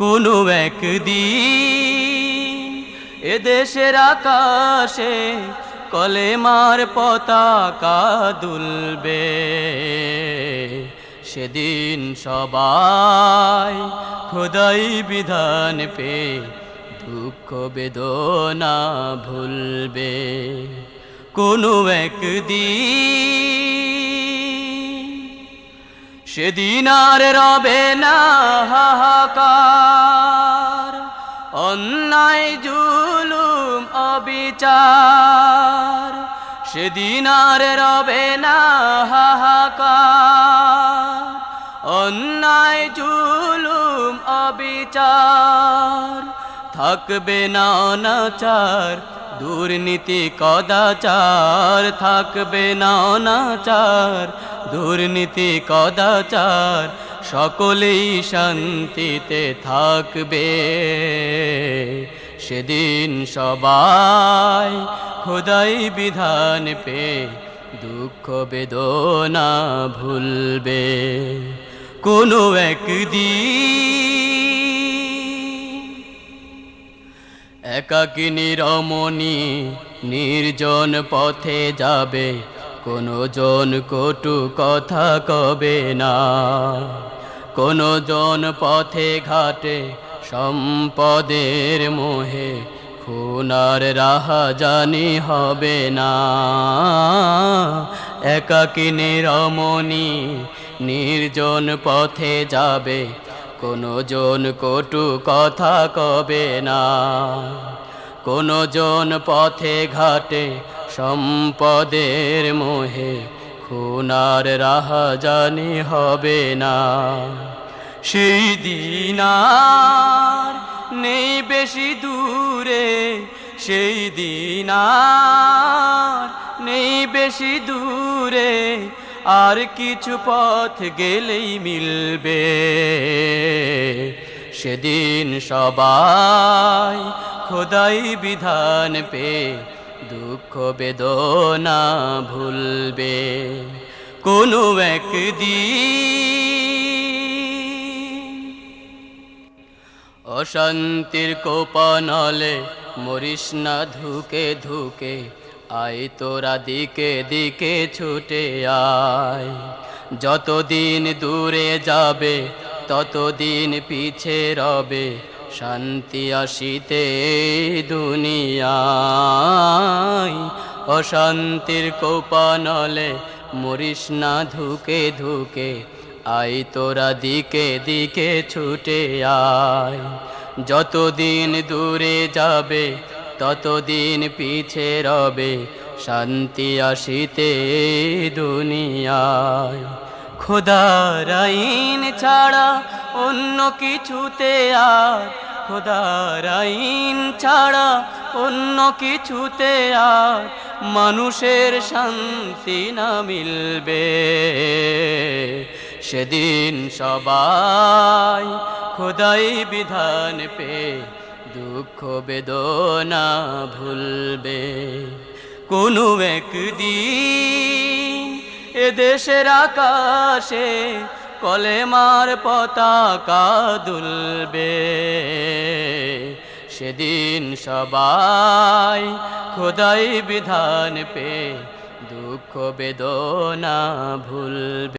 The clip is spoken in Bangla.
কোনো একদিন এদেশের আকাশে কলেমার পতাকা দুলবে। সেদিন সবাই খোদাই বিধান পেয়ে দুঃখ বেদনা ভুলবে। কোনো একদিন সেদিন আর রবে না হাহাকার, অন্যায় জুলুম অবিচার। সেদিন আর রবে না হাহাকার, অন্যায় জুলুম অবিচার। থাকবে না অনাচার, দুর্নীতি কদাচার। থাকবে না অনাচার, দুর্নীতি কদাচার। সকলেই শান্তিতে থাকবে। সেদিন সবাই খোদাই বিধান পেয়ে দুঃখ বেদনা ভুলবে। কোনো একদিন একাকিনী রমণী নির্জন পথে যাবে, কোনো জন কটু কথা কবে না। কোনো জন পথে ঘাটে সম্পদের মোহে খুনার রাহাজানি হবে না। একাকিনী রমণী নির্জন পথে যাবে, কোনো জন কটু কথা কবে না। কোনো জন পথে ঘাটে সম্পদের মোহে খুনার রাহাজানি হবে না। সেই দিন আর নেই বেশি দূরে, সেই দিন আর নেই বেশি দূরে। আর কিছু পথ গেলেই মিলবে। সেদিন সবাই খোদাই বিধান পেয়ে দুঃখ বেদনা ভুলবে। কোনো একদিন অশান্তির কোপানলে মরিস না ধুকে ধুকে, আয় তোরা দিকে দিকে ছুটে আয়। যতদিন দূরে যাবে ততদিন পিছে রবে শান্তি আসিতে দুনিয়ায়। অশান্তির কোপানলে মরিস না ধুকে ধুকে, আয় তোরা দিকে দিকে ছুটে আয়। যতদিন দূরে যাবে ততদিন পিছে রবে শান্তি আসিতে দুনিয়ায়। খোদার আইন ছাড়া অন্য কিছুতে আর, খোদার আইন ছাড়া অন্য কিছুতে আর মানুষের শান্তি না মিলবে। সেদিন সবাই খোদাই বিধান পেয়ে দুঃখ বেদনা ভুলবে। কোনো একদিন এদেশের আকাশে কলেমার পতাকা দুলবে। সেদিন সবাই খোদাই বিধান পেয়ে দুঃখ বেদনা ভুলবে।